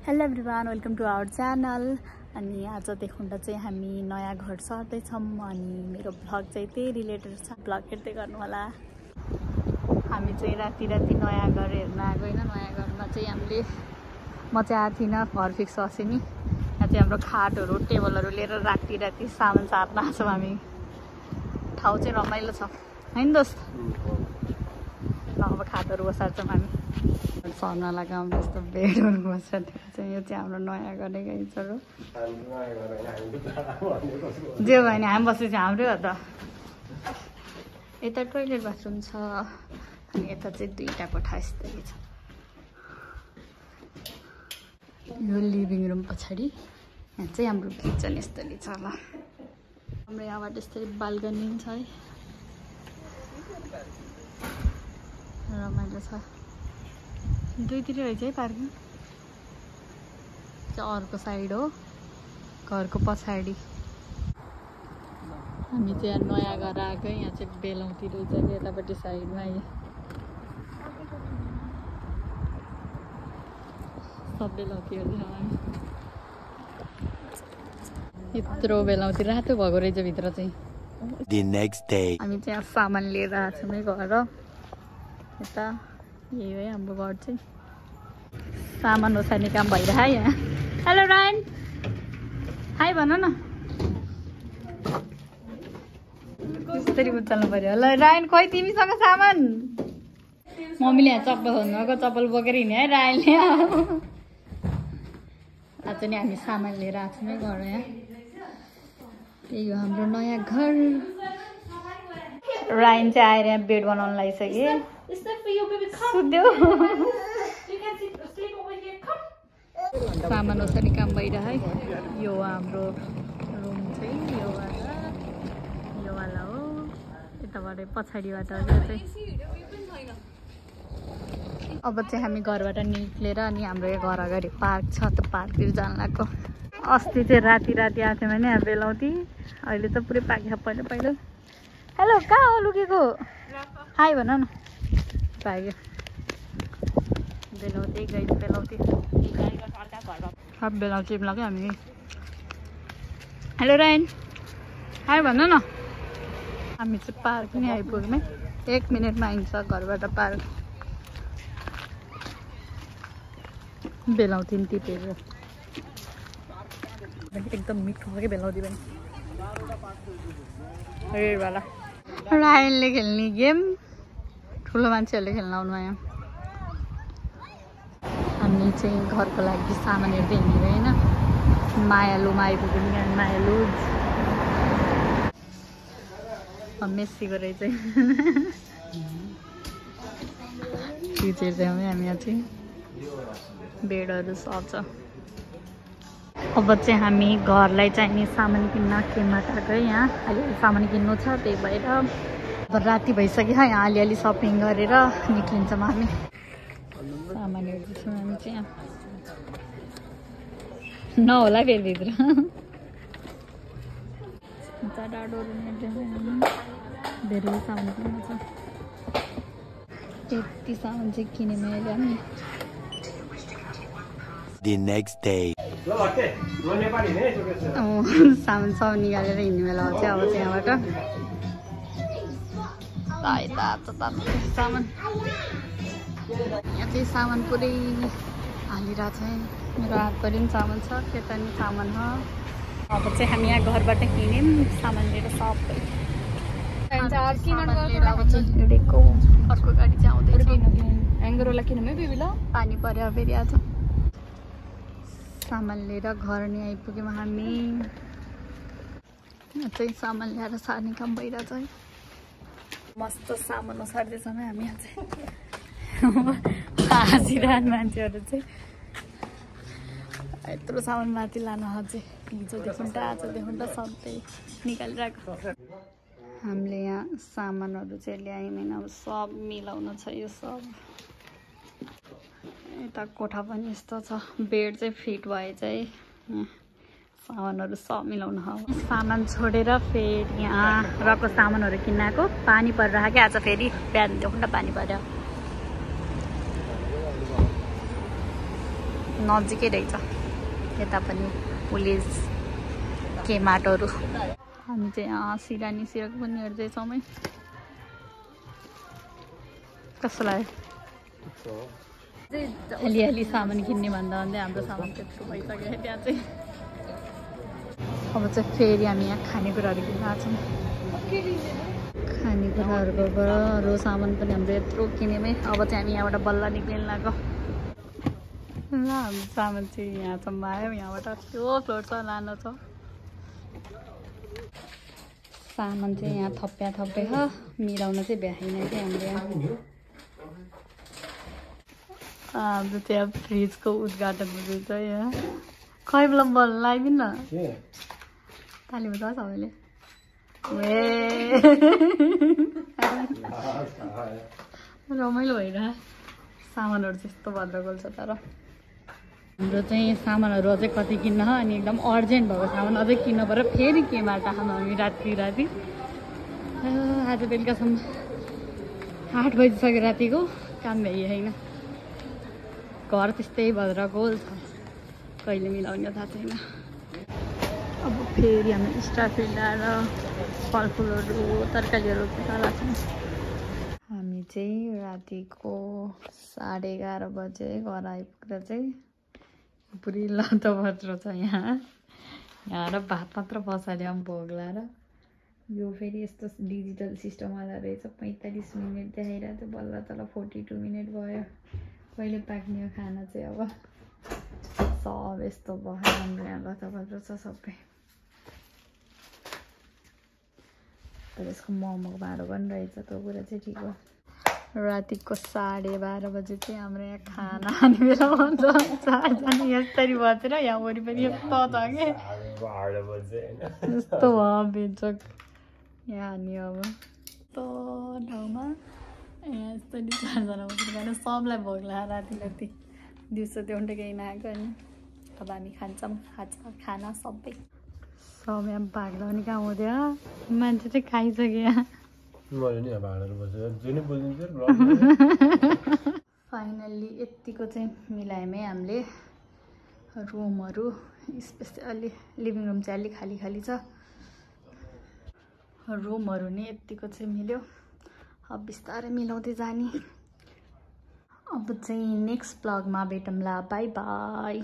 Hello everyone, welcome to our channel. अनि आज देखुन्दा चाहिँ हामी नयाँ घर सर्दैछौँ अनि मेरो भ्लग चाहिँ त्यही रिलेटेड छ, भ्लग हेर्दै गर्नु होला। हामी चाहिँ राति नयाँ घर हेर्न आएको होइन। नयाँ घरमा चाहिँ हामीले म चाहिँ आएको थिइनँ, घर फिक्स अस्ति नि। यहाँ चाहिँ हाम्रो खाटहरू टेबलहरू लिएर राति सामान सार्न आएको छौँ हामी। ठाउँ चाहिँ रमाइलो छ होइन दोस्त? अब खाटहरू बसार्छौँ हामी। सर्न लगाऊँ यस्तो बेडहरू बसार्दै चाहिँ यो चाहिँ हाम्रो नयाँ गरेको हिजोहरू जे भयो भने हामी बसेपछि हाम्रै हो त। यता टोइलेट बाथरुम छ अनि यता चाहिँ दुईवटा कोठा यस्तै छ। यो लिभिङ रुम पछाडि, यहाँ चाहिँ हाम्रो किचन यस्तरी छ ल। हाम्रो यहाँबाट यस्तरी बाल्कनी छ है, रमाइलो छ। दुईतिर रहेछ है पार्किङ, चाहिँ अर्को साइड हो घरको पछाडि। हामी चाहिँ यहाँ नयाँ घर आएको, यहाँ चाहिँ बेलाउती रहेछ कि यतापट्टि साइडमा। सब बेलाउतीहरू छ। हामी यत्रो बेलाउती रातो भएको रहेछ भित्र चाहिँ। हामी चाहिँ यहाँ सामान लिएर आएको छौँ है घर। यता यही हो हाम्रो घर चाहिँ। सामान ओसार्ने काम भइरह यहाँ। हेलो रायन, हाई भन न। यसरी उचाल्नु पर्यो। ल रायन, खोइ तिमीसँग सामान? मम्मीले यहाँ चप्पल खोज्नुभएको, चप्पल बोकेर हिँड्यो है रायनले। आज नि हामी सामान लिएर आएको छौँ है घर यहाँ। यही हो हाम्रो नयाँ घर। रायन चाहिँ आएर यहाँ बेड बनाउनु लागिसक्यो। सामान ओसार्ने काम भइरह है। यो हाम्रो रुम चाहिँ यो वाला हो। यताबाट पछाडिबाट चाहिँ अब चाहिँ हामी घरबाट निक्लेर अनि हाम्रो यो घर अगाडि पार्क छ, त्यो पार्कतिर जान लाग्यो। अस्ति चाहिँ राति आएको थियो भने बेलाउती, अहिले त पुरै पाक्यो पहिलो। हेलो, कहाँ हो लुकेको? हाई भन न। पाक्यो बेलाउती, गई बेलाउती। सब बेलाउती लाग्यो हामी। हेलो रायन, हाई भन न। हामी चाहिँ पार्क नै आइपुग्यौँ। 1 मिनटमा आइन्छ घरबाट पार्क। बेलाउती नि टिपेको एकदम मिठो हो कि बेलाउती पनि। रेडवाला रायनले खेल्ने गेम ठुलो मान्छेहरूले खेल्न आउनु आयो। हामी चाहिँ घरको लागि सामान हेर्दै हिँडेको होइन। मायालुमा आइपुग्यौँ। यहाँ मायालु मेस्सीको रहेछ। चिज हेर्दै हामी यहाँ चाहिँ बेडहरू सब छ। अब चाहिँ हामी घरलाई चाहिने सामान किन्न केमार्ट आएको है। यहाँ अलिअलि सामान किन्नु छ, त्यही भएर अब राति भइसक्यो। यहाँ अलिअलि सपिङ गरेर निक्लिन्छौँ हामी। सामान हेर्दैछौँ हामी चाहिँ यहाँ नहोला फेरि भित्र। धेरै सामान किन्नु छ। त्यति सामान चाहिँ किने मैले हामी। सामान सब निकालेर हिँड्ने बेला हो चाहिँ अब चाहिँ यहाँबाट सामान। यहाँ चाहिँ सामान पुरै हालिरहेको छ है। मेरो हातभरि पनि सामान छ, त्यता नि सामान हो। अब चाहिँ हामी यहाँ घरबाट हिँड्यौँ सामान लिएर सबै। हिँडेको अर्को गाडी चाहिँ आउँदैछ। ह्याङ्गरवाला किनौँ है बेबी? ल पानी पऱ्यो फेरि आज। सामान लिएर घर नि आइपुग्यौँ हामी। यहाँ चाहिँ सामान ल्याएर सार्ने काम भइरहेछ है। मस्त सामान ओसार्दैछौँ है हामी यहाँ चाहिँ। हाँसिरहनु मान्छेहरू चाहिँ यत्रो सामान माथि लानु अझै हिजोदेखि त आजदेखि त सधैँ निकालिरहेको। हामीले यहाँ सामानहरू चाहिँ ल्यायौँ होइन। अब सब मिलाउनु छ यो सब। यता कोठा पनि यस्तो छ। बेड चाहिँ फिट भए चाहिँ सामानहरू सब मिलाउनु हो। सामान छोडेर फेरि यहाँ रको सामानहरू किन्न आएको। पानी परिरहेको क्या आज, फेरि बिहानदेखि त पानी पर्यो। नजिकै रहेछ यता पनि पुलिस के माटोहरू हामी चाहिँ यहाँ सिरानी सिरक पनि हेर्दैछौँ है कस्तो लाग्यो अलिअलि सामान किन्ने भन्दा भन्दै हाम्रो सामान त्यत्रो भइसक्यो त्यहाँ चाहिँ अब चाहिँ फेरि हामी यहाँ खानेकुराहरू किन्न आएको छौँ खानेकुराहरूको अरू सामान पनि हाम्रो यत्रो किन्यौँ है अब चाहिँ हामी यहाँबाट बल्ल निक्लिनु लाग्यो ल हाम्रो सामान चाहिँ यहाँसम्म आयो यहाँबाट त्यो फ्लोर छ लानु छ सामान चाहिँ यहाँ थप्या छ मिलाउन चाहिँ भ्याइन कि हाम्रो यहाँ हाम्रो त्यहाँ फ्रिजको उद्घाटन हुँदैछ यहाँ खै बेला बल लगाइदिनु न ताली बजाउँछ सबैले रमाइलो भइरह सामानहरू त्यस्तो भद्रगोल छ तर हाम्रो चाहिँ सामानहरू अझै कति किन्न अनि एकदम अर्जेन्ट भएको सामान अझै किन्न पऱ्यो फेरि केबाट खानु हामी राति आज बेलुकासम्म 8 बजिसक्यो रातिको काम भ्याइ होइन घर त्यस्तै भद्रगोल छ कहिले मिलाउने थाहा छैन अब फेरि हामी स्टाफी ल्याएर फलफुलहरू तरकारीहरू किन्न छौँ हामी चाहिँ रातिको 11:30 बजे घर आइपुग्दा चाहिँ पुरै लत भद्रो छ यहाँ र भात मात्र बसाल्यो भोग लाएर यो फेरि यस्तो डिजिटल सिस्टमवाला रहेछ 45 मिनट देखाइरहेको थियो बल्ल तल 42 मिनट भयो कहिले पाक्ने हो खाना चाहिँ अब सब यस्तो भयो हाम्रो यहाँ लत भद्रो छ सबै तर यसको मोमोको भाँडो पनि रहेछ त्यो कुरा चाहिँ ठिक हो रातिको 12:30 बजे चाहिँ हाम्रो यहाँ खाना खाने बेला भन्छ 4 जना यसरी बसेर यहाँ वरिपरि यस्तो छ कि यस्तो भयो बेचक यहाँ हानी अब यस्तो ठाउँमा यहाँ यस्तरी 4 जना बसेर खाने सबलाई भोग लाग्यो राति दिउँसो त्यो केही नआएको अनि अब हामी खान्छौँ खाना सबै सब यहाँ भाग्दा पनि कहाँ हुँदैन मान्छे चाहिँ खाइसक्यो फाइनल्ली यतिको चाहिँ मिलायौँ है हामीले रुमहरू स्पेसली लिभिङ रुम चाहिँ अलिक खाली छ रुमहरू नै यतिको चाहिँ मिल्यो अब बिस्तारै मिलाउँदै जाने अब चाहिँ नेक्स्ट ब्लगमा भेटौँला बाई बाई